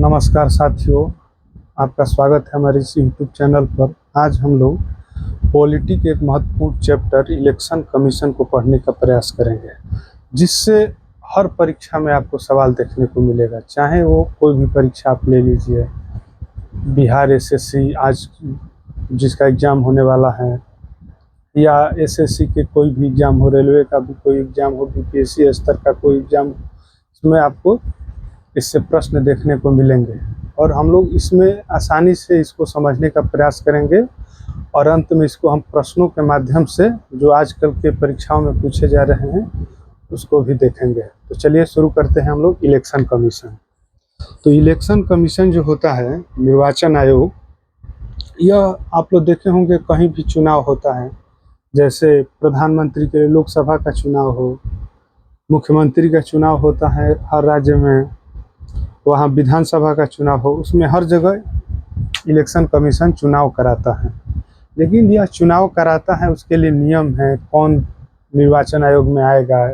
नमस्कार साथियों, आपका स्वागत है हमारे इस यूट्यूब चैनल पर। आज हम लोग पॉलिटी के एक महत्वपूर्ण चैप्टर इलेक्शन कमीशन को पढ़ने का प्रयास करेंगे, जिससे हर परीक्षा में आपको सवाल देखने को मिलेगा। चाहे वो कोई भी परीक्षा आप ले लीजिए, बिहार एसएससी आज जिसका एग्ज़ाम होने वाला है, या एसएससी के कोई भी एग्ज़ाम हो, रेलवे का भी कोई एग्ज़ाम हो, बीपीएससी स्तर का कोई एग्ज़ाम, इसमें आपको इससे प्रश्न देखने को मिलेंगे और हम लोग इसमें आसानी से इसको समझने का प्रयास करेंगे और अंत में इसको हम प्रश्नों के माध्यम से जो आजकल के परीक्षाओं में पूछे जा रहे हैं उसको भी देखेंगे। तो चलिए शुरू करते हैं हम लोग इलेक्शन कमीशन। तो इलेक्शन कमीशन जो होता है, निर्वाचन आयोग, यह आप लोग देखे होंगे कहीं भी चुनाव होता है, जैसे प्रधानमंत्री के लिए लोकसभा का चुनाव हो, मुख्यमंत्री का चुनाव होता है हर राज्य में, वहाँ विधानसभा का चुनाव हो, उसमें हर जगह इलेक्शन कमीशन चुनाव कराता है। लेकिन यह चुनाव कराता है, उसके लिए नियम है, कौन निर्वाचन आयोग में आएगा,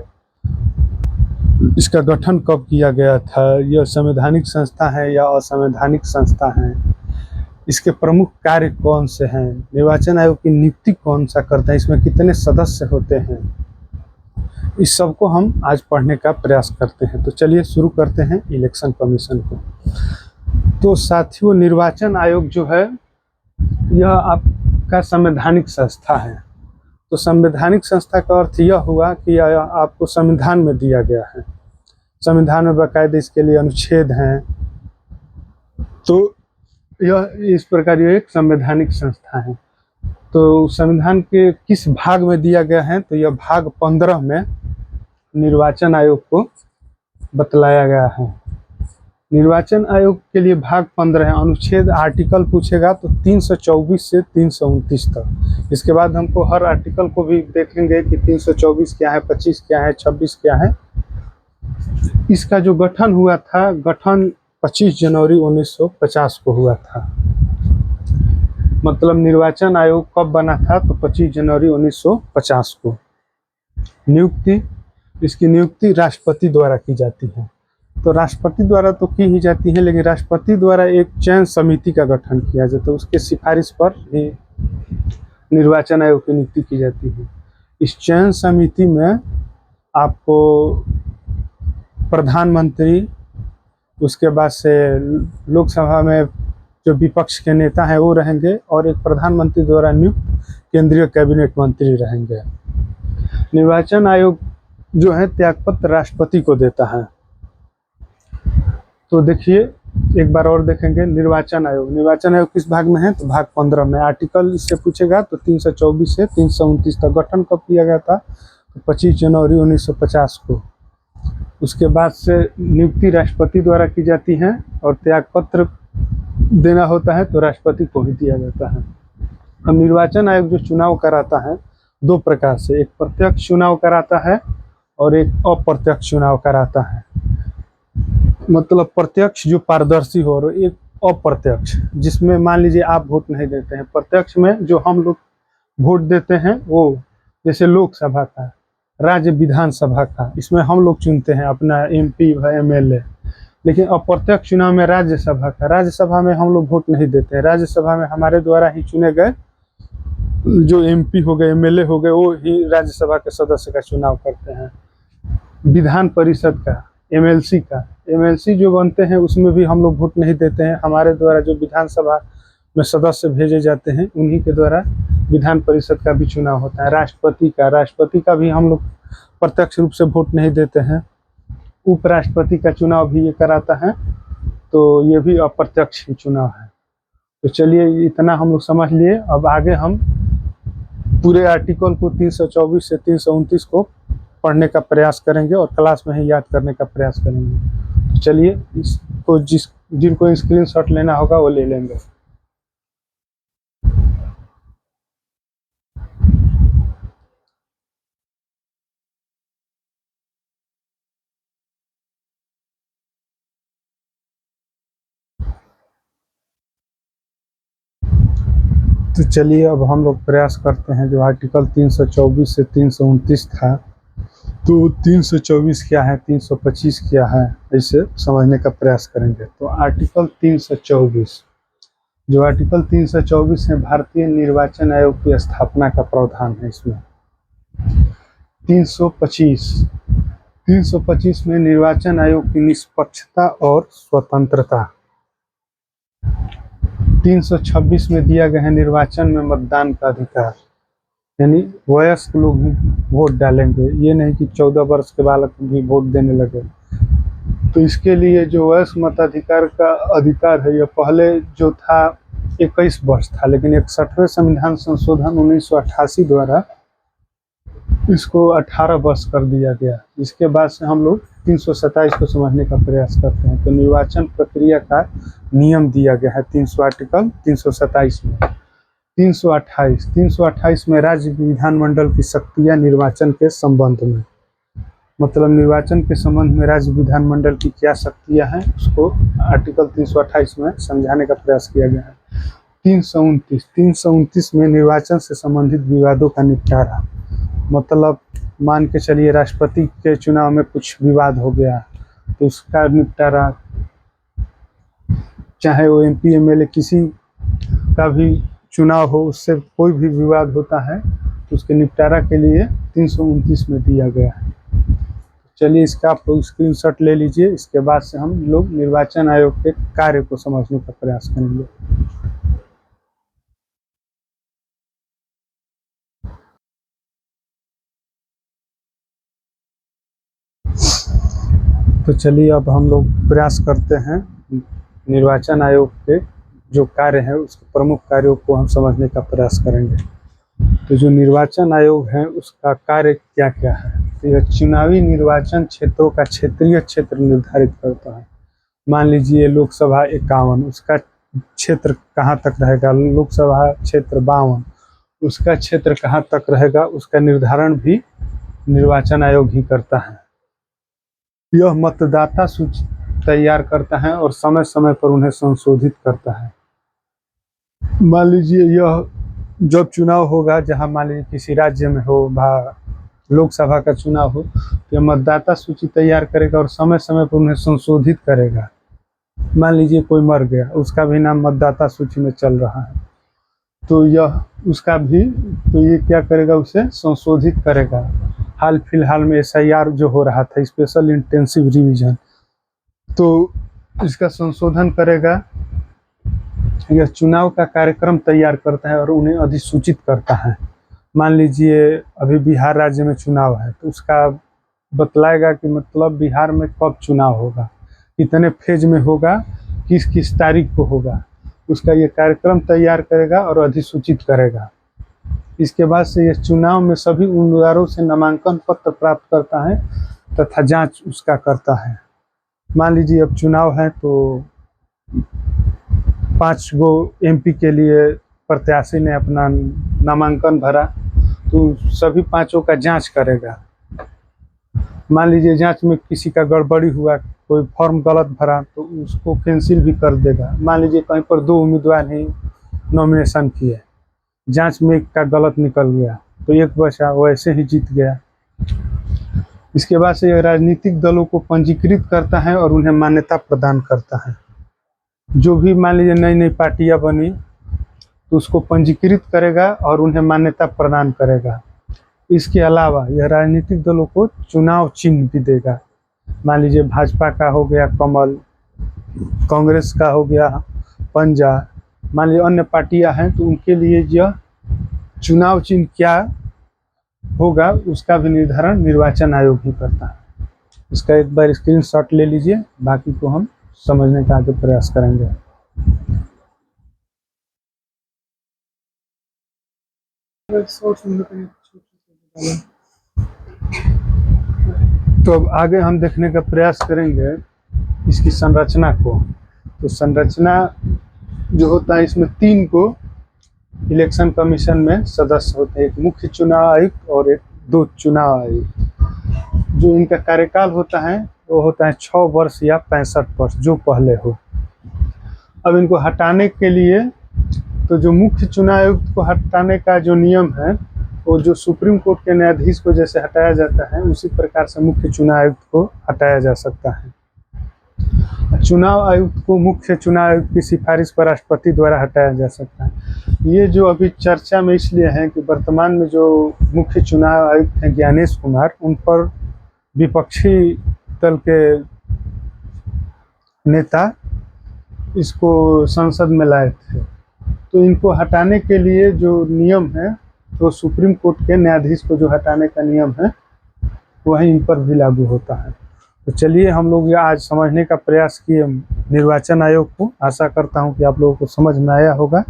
इसका गठन कब किया गया था, यह संवैधानिक संस्था है या असंवैधानिक संस्था है, इसके प्रमुख कार्य कौन से हैं, निर्वाचन आयोग की नियुक्ति कौन सा करता है, इसमें कितने सदस्य होते हैं, इस सब को हम आज पढ़ने का प्रयास करते हैं। तो चलिए शुरू करते हैं इलेक्शन कमीशन को। तो साथियों, निर्वाचन आयोग जो है यह आपका संवैधानिक संस्था है। तो संवैधानिक संस्था का अर्थ यह हुआ कि यह आपको संविधान में दिया गया है, संविधान में बाकायदे इसके लिए अनुच्छेद हैं। तो यह इस प्रकार यह एक संवैधानिक संस्था है। तो संविधान के किस भाग में दिया गया है, तो यह भाग 15 में निर्वाचन आयोग को बतलाया गया है। निर्वाचन आयोग के लिए भाग 15 है। अनुच्छेद आर्टिकल पूछेगा तो 324 से 329 तक। इसके बाद हमको हर आर्टिकल को भी देखेंगे कि 324 क्या है, 25 क्या है, 26 क्या है। इसका जो गठन हुआ था, गठन 25 जनवरी 1950 को हुआ था। मतलब निर्वाचन आयोग कब बना था, तो 25 जनवरी 1950 को। नियुक्ति, इसकी नियुक्ति राष्ट्रपति द्वारा की जाती है। तो राष्ट्रपति द्वारा तो की ही जाती है, लेकिन राष्ट्रपति द्वारा एक चयन समिति का गठन किया जाता है, उसके सिफारिश पर ही निर्वाचन आयोग की नियुक्ति की जाती है। इस चयन समिति में आपको प्रधानमंत्री, उसके बाद से लोकसभा में जो विपक्ष के नेता हैं वो रहेंगे, और एक प्रधानमंत्री द्वारा नियुक्त केंद्रीय कैबिनेट मंत्री रहेंगे। निर्वाचन आयोग जो है त्यागपत्र राष्ट्रपति को देता है। तो देखिए, एक बार और देखेंगे निर्वाचन आयोग। निर्वाचन आयोग किस भाग में है, तो भाग 15 में। आर्टिकल इससे पूछेगा तो 324 से 329 तक। गठन कब किया गया था, तो 25 जनवरी 1950 को। उसके बाद से नियुक्ति राष्ट्रपति द्वारा की जाती है और त्यागपत्र देना होता है तो राष्ट्रपति को ही दिया जाता है। अब निर्वाचन आयोग जो चुनाव कराता है दो प्रकार से, एक प्रत्यक्ष चुनाव कराता है और एक अप्रत्यक्ष चुनाव कराता है। मतलब प्रत्यक्ष जो पारदर्शी हो, और एक अप्रत्यक्ष जिसमें मान लीजिए आप वोट नहीं देते हैं। प्रत्यक्ष में जो हम लोग वोट देते हैं वो, जैसे लोकसभा का, राज्य विधानसभा का, इसमें हम लोग चुनते हैं अपना एमपी व एमएलए। लेकिन अप्रत्यक्ष चुनाव में राज्यसभा का, राज्यसभा में हम लोग वोट नहीं देते हैं। राज्यसभा में हमारे द्वारा ही चुने गए जो एमपी हो गए, एमएलए हो गए, वो ही राज्यसभा के सदस्य का चुनाव करते हैं। विधान परिषद का, एमएलसी का, एमएलसी जो बनते हैं उसमें भी हम लोग वोट नहीं देते हैं। हमारे द्वारा जो विधानसभा में सदस्य भेजे जाते हैं उन्हीं के द्वारा विधान परिषद का भी चुनाव होता है। राष्ट्रपति का भी हम लोग प्रत्यक्ष रूप से वोट नहीं देते हैं। उपराष्ट्रपति का चुनाव भी ये कराता है, तो ये भी अप्रत्यक्ष ही चुनाव है। तो चलिए, इतना हम लोग समझ लिए। अब आगे हम पूरे आर्टिकल को 324 से 329 को पढ़ने का प्रयास करेंगे और क्लास में ही याद करने का प्रयास करेंगे। तो चलिए, इसको जिनको स्क्रीनशॉट लेना होगा वो ले लेंगे। तो चलिए, अब हम लोग प्रयास करते हैं। जो आर्टिकल 324 से 329 था, तो 324 क्या है, 325 क्या है, इसे समझने का प्रयास करेंगे। तो आर्टिकल 324, जो आर्टिकल 324 है, भारतीय निर्वाचन आयोग की स्थापना का प्रावधान है इसमें। 325 में निर्वाचन आयोग की निष्पक्षता और स्वतंत्रता। 326 में दिया गया है निर्वाचन में मतदान का अधिकार, यानी वयस्क लोग भी वोट डालेंगे, ये नहीं कि 14 वर्ष के बालक भी वोट देने लगे। तो इसके लिए जो वयस्क मताधिकार का अधिकार है, यह पहले जो था 21 वर्ष था, लेकिन 61वें संविधान संशोधन 1988 द्वारा इसको 18 वर्ष कर दिया गया। इसके बाद से हम लोग 327 को समझने का प्रयास करते हैं। तो निर्वाचन प्रक्रिया का नियम दिया गया है आर्टिकल 327 में। 328 में राज्य विधानमंडल की शक्तियां निर्वाचन के संबंध में, मतलब निर्वाचन के संबंध में राज्य विधानमंडल की क्या शक्तियां हैं, उसको आर्टिकल 328 में समझाने का प्रयास किया गया है। 329 में निर्वाचन से संबंधित विवादों का निपटारा, मतलब मान के चलिए राष्ट्रपति के चुनाव में कुछ विवाद हो गया तो उसका निपटारा, चाहे वो MP MLA किसी का भी चुनाव हो, उससे कोई भी विवाद होता है तो उसके निपटारा के लिए 329 में दिया गया है। चलिए इसका आप लोग स्क्रीनशॉट ले लीजिए। इसके बाद से हम लोग निर्वाचन आयोग के कार्य को समझने का प्रयास करेंगे। तो चलिए अब हम लोग प्रयास करते हैं निर्वाचन आयोग के जो कार्य है, उसके प्रमुख कार्यों को हम समझने का प्रयास करेंगे। तो जो निर्वाचन आयोग है उसका कार्य क्या क्या है, तो यह चुनावी निर्वाचन क्षेत्रों का क्षेत्रीय क्षेत्र निर्धारित करता है। मान लीजिए लोकसभा 51, उसका क्षेत्र कहाँ तक रहेगा, लोकसभा क्षेत्र 52, उसका क्षेत्र कहाँ तक रहेगा, उसका निर्धारण भी निर्वाचन आयोग ही करता है। यह मतदाता सूची तैयार करता है और समय समय पर उन्हें संशोधित करता है। मान लीजिए यह जब चुनाव होगा, जहां मान लीजिए किसी राज्य में हो लोकसभा का चुनाव हो, तो यह मतदाता सूची तैयार करेगा और समय समय पर उन्हें संशोधित करेगा। मान लीजिए कोई मर गया, उसका भी नाम मतदाता सूची में चल रहा है, तो यह उसका भी, तो ये क्या करेगा, उसे संशोधित करेगा। हाल फिलहाल में SIR जो हो रहा था, स्पेशल इंटेंसिव रिवीजन, तो इसका संशोधन करेगा। यह चुनाव का कार्यक्रम तैयार करता है और उन्हें अधिसूचित करता है। मान लीजिए अभी बिहार राज्य में चुनाव है, तो उसका बतलाएगा कि मतलब बिहार में कब चुनाव होगा, कितने फेज में होगा, किस किस तारीख को होगा, उसका ये कार्यक्रम तैयार करेगा और अधिसूचित करेगा। इसके बाद से यह चुनाव में सभी उम्मीदवारों से नामांकन पत्र प्राप्त करता है तथा जांच उसका करता है। मान लीजिए अब चुनाव है तो 5 गो MP के लिए प्रत्याशी ने अपना नामांकन भरा, तो सभी 5 का जांच करेगा। मान लीजिए जांच में किसी का गड़बड़ी हुआ, कोई फॉर्म गलत भरा, तो उसको कैंसिल भी कर देगा। मान लीजिए कहीं पर 2 उम्मीदवार ही नॉमिनेशन किए, जांच में एक का गलत निकल गया तो एक बचा, वो ऐसे ही जीत गया। इसके बाद से यह राजनीतिक दलों को पंजीकृत करता है और उन्हें मान्यता प्रदान करता है। जो भी मान लीजिए नई नई पार्टियां बनी तो उसको पंजीकृत करेगा और उन्हें मान्यता प्रदान करेगा। इसके अलावा यह राजनीतिक दलों को चुनाव चिन्ह भी देगा। मान लीजिए भाजपा का हो गया कमल, कांग्रेस का हो गया पंजा, मान लीजिए अन्य पार्टियां हैं, तो उनके लिए यह चुनाव चिन्ह क्या होगा उसका भी निर्धारण निर्वाचन आयोग ही करता है। इसका एक बार स्क्रीनशॉट ले लीजिए, बाकी को हम समझने का आगे प्रयास करेंगे। तो अब आगे हम देखने का प्रयास करेंगे इसकी संरचना को। तो संरचना जो होता है, इसमें 3 को इलेक्शन कमीशन में सदस्य होते हैं, एक मुख्य चुनाव आयुक्त और एक 2 चुनाव आयुक्त। जो इनका कार्यकाल होता है वो होता है 6 वर्ष या 65 वर्ष, जो पहले हो। अब इनको हटाने के लिए, तो जो मुख्य चुनाव आयुक्त को हटाने का जो नियम है वो जो सुप्रीम कोर्ट के न्यायाधीश को जैसे हटाया जाता है, उसी प्रकार से मुख्य चुनाव आयुक्त को हटाया जा सकता है। चुनाव आयुक्त को मुख्य चुनाव आयुक्त की सिफारिश पर राष्ट्रपति द्वारा हटाया जा सकता है। ये जो अभी चर्चा में इसलिए है कि वर्तमान में जो मुख्य चुनाव आयुक्त हैं ज्ञानेश कुमार, उन पर विपक्षी दल के नेता इसको संसद में लाए थे, तो इनको हटाने के लिए जो नियम है, तो सुप्रीम कोर्ट के न्यायाधीश को जो हटाने का नियम है वही इन पर भी लागू होता है। तो चलिए हम लोग ये आज समझने का प्रयास किए निर्वाचन आयोग को। आशा करता हूँ कि आप लोगों को समझ में आया होगा,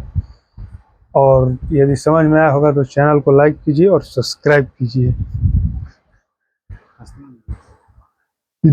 और यदि समझ में आया होगा तो चैनल को लाइक कीजिए और सब्सक्राइब कीजिए।